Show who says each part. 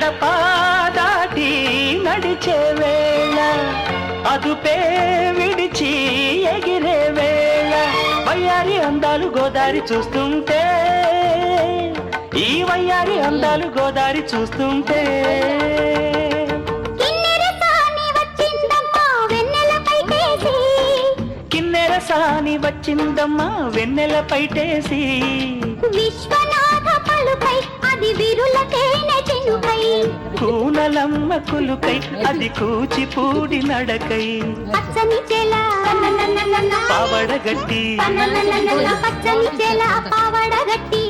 Speaker 1: గడప దాటి నడిచే వేళ అదుపే విడిచి ఎగిరే వేళ వయ్యారి అందాలు గోదారి చూస్తుంటే ఈ వయ్యారి అందాలు గోదారి చూస్తుంటే కిన్నెర సాని వచ్చిందమ్మా వెన్నెల పైటేసి
Speaker 2: విశ్వనాథ పలుకై అది విరులకేనే చినుకై
Speaker 1: కూనలమ్మ కులుకై అది కూచిపూడి నడకై
Speaker 2: పచ్చని చెల
Speaker 1: పావడగట్టి
Speaker 2: పచ్చని చెల పావడగట్టి